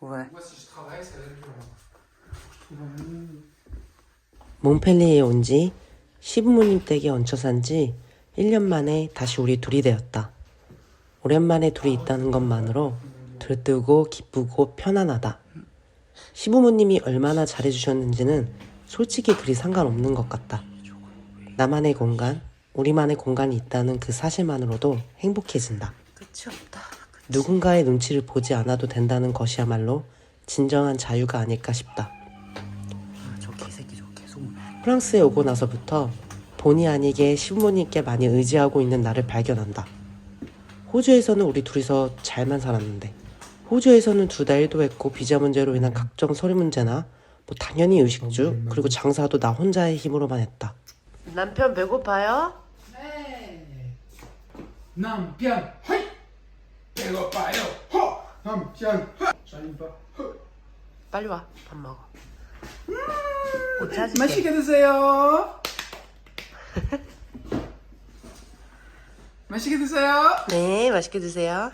Ouais. Moi, si je travaille, ça va être dur. Je trouve un monde. 몽펠리에 온 지 시부모님 댁에 얹혀 산 지 1년 만에 다시 우리 둘이 되었다. 오랜만에 둘이 있다는 것만으로 들뜨고 기쁘고 편안하다. 시부모님이 얼마나 잘해주셨는지는 솔직히 그리 상관없는 것 같다. 나만의 공간, 우리만의 공간이 있다는 그 사실만으로도 행복해진다. 끝이 없다. 누군가의 눈치를 보지 않아도 된다는 것이야말로 진정한 자유가 아닐까 싶다. 저 개새끼 저 계속. 프랑스에 오고 나서부터 본의 아니게 시부모님께 많이 의지하고 있는 나를 발견한다. 호주에서는 우리 둘이서 잘만 살았는데 호주에서는 2달 일도 했고 비자 문제로 인한 각종 서류 문제나 뭐 당연히 의식주 그리고 장사도 나 혼자의 힘으로만 했다. 남편 배고파요? 네. 남편, 허이! 배고파요, 허! 남편, 허! 잘봐, 허! 빨리 와, 밥 먹어. 옷 사줄게. 맛있게 드세요. 맛있게 드세요. 네, 맛있게 드세요.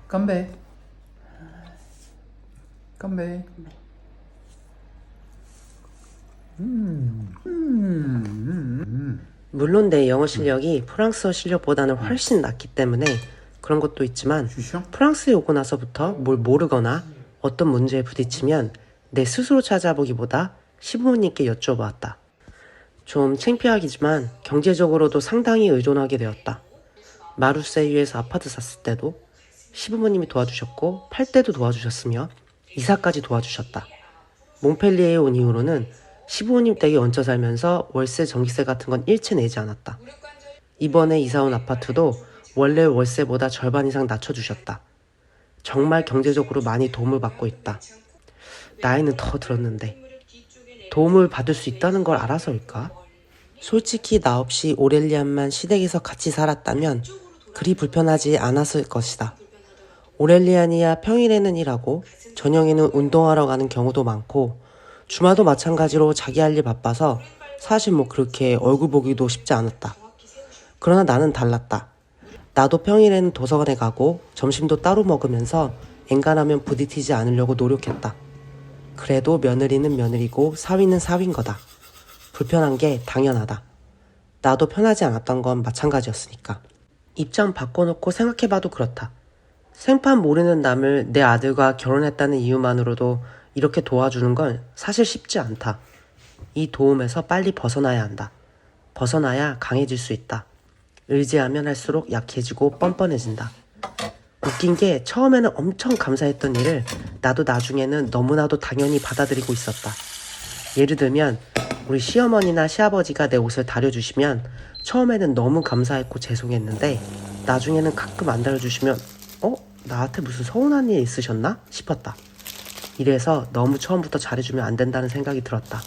건배. 건배. 물론 내 영어 실력이 프랑스어 실력보다는 훨씬 낮기 때문에 그런 것도 있지만 주셔? 프랑스에 오고 나서부터 뭘 모르거나 어떤 문제에 부딪히면 내 스스로 찾아보기보다 시부모님께 여쭤보았다. 좀 창피하기지만 경제적으로도 상당히 의존하게 되었다. 마르세유에서 아파트 샀을 때도 시부모님이 도와주셨고 팔 때도 도와주셨으며 이사까지 도와주셨다. 몽펠리에에 온 이후로는 시부모님 댁에 얹혀 살면서 월세, 전기세 같은 건 일체 내지 않았다. 이번에 이사 온 아파트도 원래 월세보다 절반 이상 낮춰주셨다. 정말 경제적으로 많이 도움을 받고 있다. 나이는 더 들었는데 도움을 받을 수 있다는 걸 알아서일까? 솔직히 나 없이 오렐리안만 시댁에서 같이 살았다면 그리 불편하지 않았을 것이다. 오렐리안이야 평일에는 일하고 저녁에는 운동하러 가는 경우도 많고 주말도 마찬가지로 자기 할 일 바빠서 사실 뭐 그렇게 얼굴 보기도 쉽지 않았다. 그러나 나는 달랐다. 나도 평일에는 도서관에 가고 점심도 따로 먹으면서 엔간하면 부딪히지 않으려고 노력했다. 그래도 며느리는 며느리고 사위는 사위인 거다. 불편한 게 당연하다. 나도 편하지 않았던 건 마찬가지였으니까. 입장 바꿔놓고 생각해봐도 그렇다. 생판 모르는 남을 내 아들과 결혼했다는 이유만으로도 이렇게 도와주는 건 사실 쉽지 않다. 이 도움에서 빨리 벗어나야 한다. 벗어나야 강해질 수 있다. 의지하면 할수록 약해지고 뻔뻔해진다. 웃긴 게 처음에는 엄청 감사했던 일을 나도 나중에는 너무나도 당연히 받아들이고 있었다. 예를 들면 우리 시어머니나 시아버지가 내 옷을 다려주시면 처음에는 너무 감사했고 죄송했는데 나중에는 가끔 안 다려주시면 나한테 무슨 서운한 일 있으셨나? 싶었다. 이래서 너무 처음부터 잘해주면 안 된다는 생각이 들었다.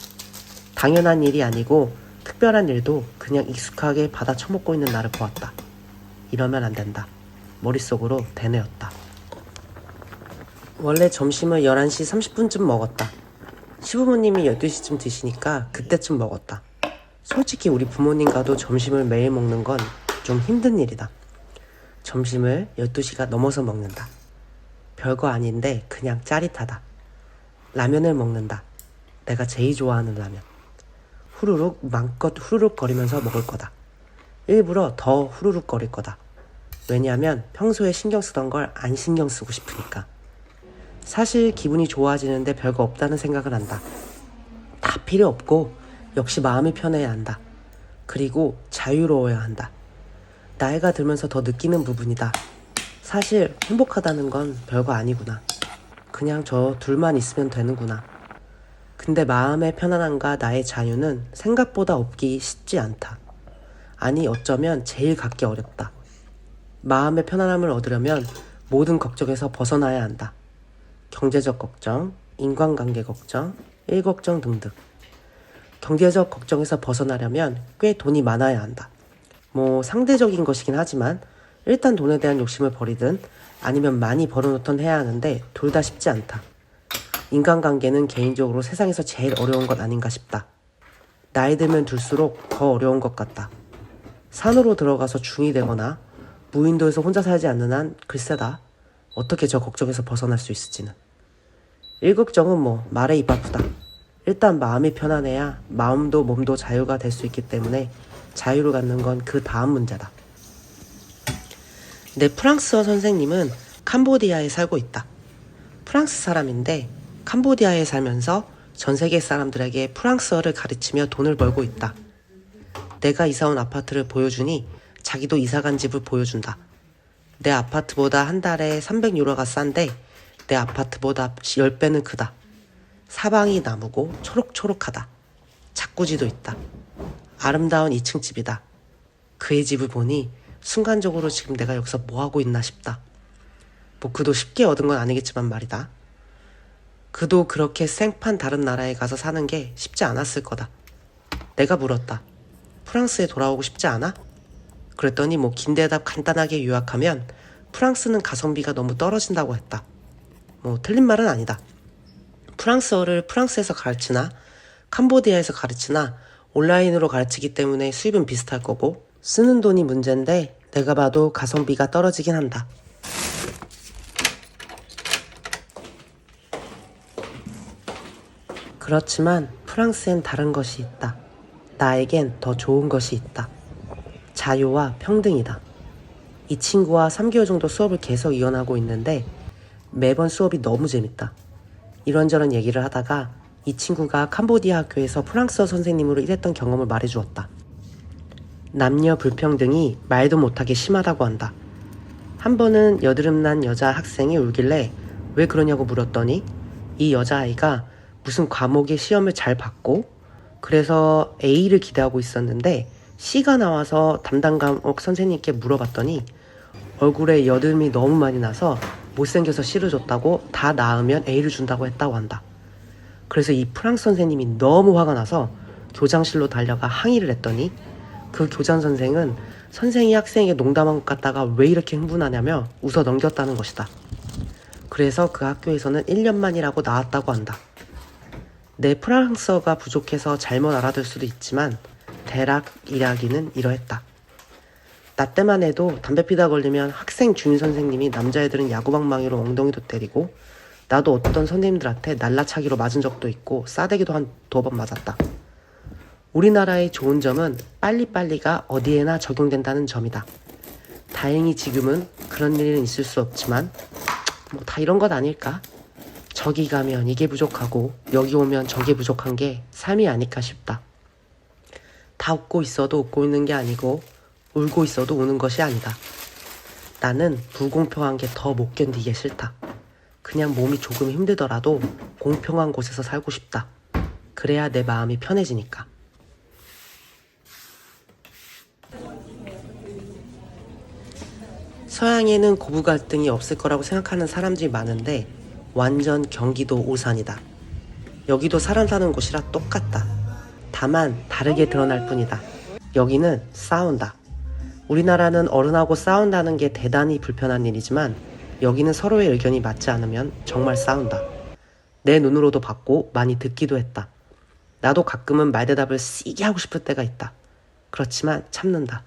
당연한 일이 아니고 특별한 일도 그냥 익숙하게 받아 처먹고 있는 나를 보았다. 이러면 안 된다. 머릿속으로 되뇌었다. 원래 점심을 11시 30분쯤 먹었다. 시부모님이 12시쯤 드시니까 그때쯤 먹었다. 솔직히 우리 부모님과도 점심을 매일 먹는 건 좀 힘든 일이다. 점심을 12시가 넘어서 먹는다. 별거 아닌데 그냥 짜릿하다. 라면을 먹는다. 내가 제일 좋아하는 라면. 후루룩 마음껏 후루룩 거리면서 먹을 거다. 일부러 더 후루룩 거릴 거다. 왜냐하면 평소에 신경 쓰던 걸 안 신경 쓰고 싶으니까. 사실 기분이 좋아지는데 별거 없다는 생각을 한다. 다 필요 없고 역시 마음이 편해야 한다. 그리고 자유로워야 한다. 나이가 들면서 더 느끼는 부분이다. 사실 행복하다는 건 별거 아니구나. 그냥 저 둘만 있으면 되는구나. 근데 마음의 편안함과 나의 자유는 생각보다 얻기 쉽지 않다. 아니 어쩌면 제일 갖기 어렵다. 마음의 편안함을 얻으려면 모든 걱정에서 벗어나야 한다. 경제적 걱정, 인간관계 걱정, 일 걱정 등등. 경제적 걱정에서 벗어나려면 꽤 돈이 많아야 한다. 뭐 상대적인 것이긴 하지만 일단 돈에 대한 욕심을 버리든 아니면 많이 벌어놓던 해야 하는데 둘 다 쉽지 않다. 인간관계는 개인적으로 세상에서 제일 어려운 것 아닌가 싶다. 나이 들면 들수록 더 어려운 것 같다. 산으로 들어가서 중이 되거나 무인도에서 혼자 살지 않는 한 글쎄다. 어떻게 저 걱정에서 벗어날 수 있을지는. 일극정은 뭐 말에 입 아프다. 일단 마음이 편안해야 마음도 몸도 자유가 될 수 있기 때문에 자유를 갖는 건 그 다음 문제다. 내 프랑스어 선생님은 캄보디아에 살고 있다. 프랑스 사람인데 캄보디아에 살면서 전 세계 사람들에게 프랑스어를 가르치며 돈을 벌고 있다. 내가 이사온 아파트를 보여주니 자기도 이사간 집을 보여준다. 내 아파트보다 한 달에 300유로가 싼데 내 아파트보다 10배는 크다. 사방이 나무고 초록초록하다. 자꾸지도 있다. 아름다운 2층 집이다. 그의 집을 보니 순간적으로 지금 내가 여기서 뭐하고 있나 싶다. 뭐 그도 쉽게 얻은 건 아니겠지만 말이다. 그도 그렇게 생판 다른 나라에 가서 사는 게 쉽지 않았을 거다. 내가 물었다. 프랑스에 돌아오고 싶지 않아? 그랬더니 뭐 긴 대답 간단하게 요약하면 프랑스는 가성비가 너무 떨어진다고 했다. 뭐 틀린 말은 아니다. 프랑스어를 프랑스에서 가르치나 캄보디아에서 가르치나 온라인으로 가르치기 때문에 수입은 비슷할 거고 쓰는 돈이 문제인데 내가 봐도 가성비가 떨어지긴 한다. 그렇지만 프랑스엔 다른 것이 있다. 나에겐 더 좋은 것이 있다. 자유와 평등이다. 이 친구와 3개월 정도 수업을 계속 이어나가고 있는데 매번 수업이 너무 재밌다. 이런저런 얘기를 하다가 이 친구가 캄보디아 학교에서 프랑스어 선생님으로 일했던 경험을 말해주었다. 남녀 불평등이 말도 못하게 심하다고 한다. 한 번은 여드름난 여자 학생이 울길래 왜 그러냐고 물었더니 이 여자아이가 무슨 과목의 시험을 잘 봤고 그래서 A를 기대하고 있었는데 C가 나와서 담당 과목 선생님께 물어봤더니 얼굴에 여드름이 너무 많이 나서 못생겨서 C를 줬다고 다 나으면 A를 준다고 했다고 한다. 그래서 이 프랑스 선생님이 너무 화가 나서 교장실로 달려가 항의를 했더니 그 교장 선생은 선생이 학생에게 농담한 것 같다가 왜 이렇게 흥분하냐며 웃어 넘겼다는 것이다. 그래서 그 학교에서는 1년만이라고 나왔다고 한다. 내 프랑스어가 부족해서 잘못 알아들 수도 있지만 대략 이야기는 이러했다. 나 때만 해도 담배 피다 걸리면 학생 주임 선생님이 남자애들은 야구방망이로 엉덩이도 때리고 나도 어떤 선생님들한테 날라차기로 맞은 적도 있고 싸대기도 한 2번 맞았다. 우리나라의 좋은 점은 빨리빨리가 어디에나 적용된다는 점이다. 다행히 지금은 그런 일은 있을 수 없지만 뭐 다 이런 것 아닐까? 저기 가면 이게 부족하고 여기 오면 저게 부족한 게 삶이 아닐까 싶다. 다 웃고 있어도 웃고 있는 게 아니고 울고 있어도 우는 것이 아니다. 나는 불공평한 게 더 못 견디게 싫다. 그냥 몸이 조금 힘들더라도 공평한 곳에서 살고 싶다. 그래야 내 마음이 편해지니까. 서양에는 고부 갈등이 없을 거라고 생각하는 사람들이 많은데 완전 경기도 오산이다. 여기도 사람 사는 곳이라 똑같다. 다만 다르게 드러날 뿐이다. 여기는 싸운다. 우리나라는 어른하고 싸운다는 게 대단히 불편한 일이지만 여기는 서로의 의견이 맞지 않으면 정말 싸운다. 내 눈으로도 봤고 많이 듣기도 했다. 나도 가끔은 말대답을 세게 하고 싶을 때가 있다. 그렇지만 참는다.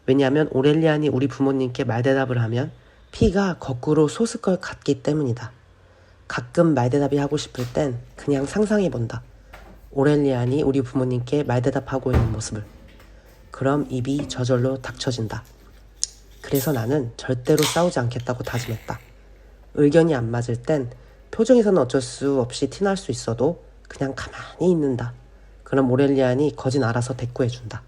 왜냐하면 오렐리안이 우리 부모님께 말대답을 하면 피가 거꾸로 솟을 것 같기 때문이다. 가끔 말대답이 하고 싶을 땐 그냥 상상해본다. 오렐리안이 우리 부모님께 말대답하고 있는 모습을. 그럼 입이 저절로 닥쳐진다. 그래서 나는 절대로 싸우지 않겠다고 다짐했다. 의견이 안 맞을 땐 표정에서는 어쩔 수 없이 티날 수 있어도 그냥 가만히 있는다. 그럼 오렐리안이 거진 알아서 대꾸해준다.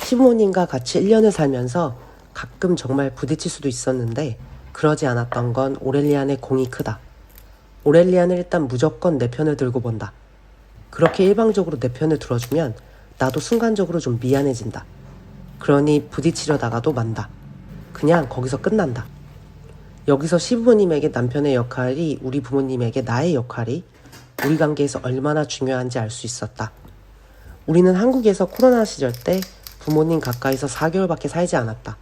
시부모님과 같이 1년을 살면서 가끔 정말 부딪힐 수도 있었는데 그러지 않았던 건 오렐리안의 공이 크다. 오렐리안은 일단 무조건 내 편을 들고 본다. 그렇게 일방적으로 내 편을 들어주면 나도 순간적으로 좀 미안해진다. 그러니 부딪히려다가도 만다. 그냥 거기서 끝난다. 여기서 시부모님에게 남편의 역할이 우리 부모님에게 나의 역할이 우리 관계에서 얼마나 중요한지 알 수 있었다. 우리는 한국에서 코로나 시절 때 부모님 가까이서 4개월밖에 살지 않았다.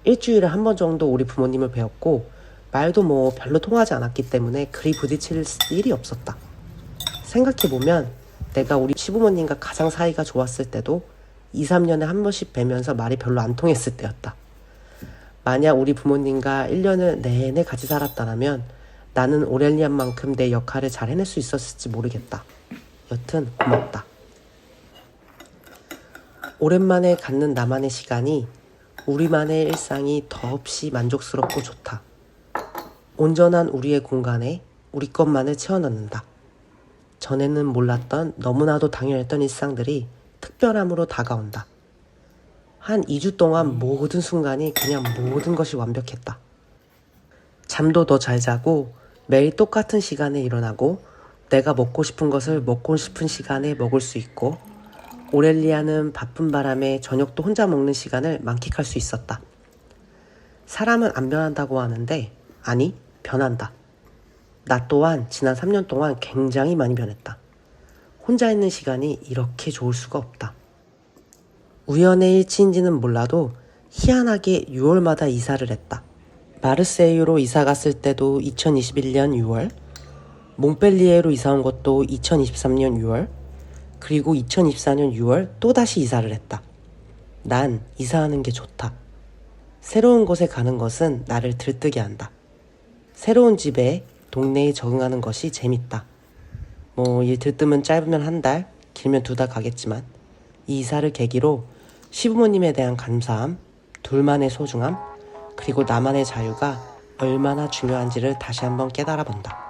일주일에 한 번 정도 우리 부모님을 뵈었고 말도 뭐 별로 통하지 않았기 때문에 그리 부딪힐 일이 없었다. 생각해보면 내가 우리 시부모님과 가장 사이가 좋았을 때도 2, 3년에 한 번씩 뵈면서 말이 별로 안 통했을 때였다. 만약 우리 부모님과 1년을 내내 같이 살았다면 나는 오렐리안만큼 내 역할을 잘 해낼 수 있었을지 모르겠다. 여튼 고맙다. 오랜만에 갖는 나만의 시간이 우리만의 일상이 더없이 만족스럽고 좋다. 온전한 우리의 공간에 우리 것만을 채워넣는다. 전에는 몰랐던 너무나도 당연했던 일상들이 특별함으로 다가온다. 한 2주 동안 모든 순간이 그냥 모든 것이 완벽했다. 잠도 더 잘 자고 매일 똑같은 시간에 일어나고 내가 먹고 싶은 것을 먹고 싶은 시간에 먹을 수 있고 오렐리아는 바쁜 바람에 저녁도 혼자 먹는 시간을 만끽할 수 있었다. 사람은 안 변한다고 하는데 아니, 변한다. 나 또한 지난 3년 동안 굉장히 많이 변했다. 혼자 있는 시간이 이렇게 좋을 수가 없다. 우연의 일치인지는 몰라도 희한하게 6월마다 이사를 했다. 마르세유로 이사 갔을 때도 2021년 6월, 몽펠리에로 이사 온 것도 2023년 6월, 그리고 2024년 6월 또다시 이사를 했다. 난 이사하는 게 좋다. 새로운 곳에 가는 것은 나를 들뜨게 한다. 새로운 집에, 동네에 적응하는 것이 재밌다. 일 들뜨면 짧으면 한 달, 길면 2달 가겠지만 이 이사를 계기로 시부모님에 대한 감사함, 둘만의 소중함, 그리고 나만의 자유가 얼마나 중요한지를 다시 한번 깨달아 본다.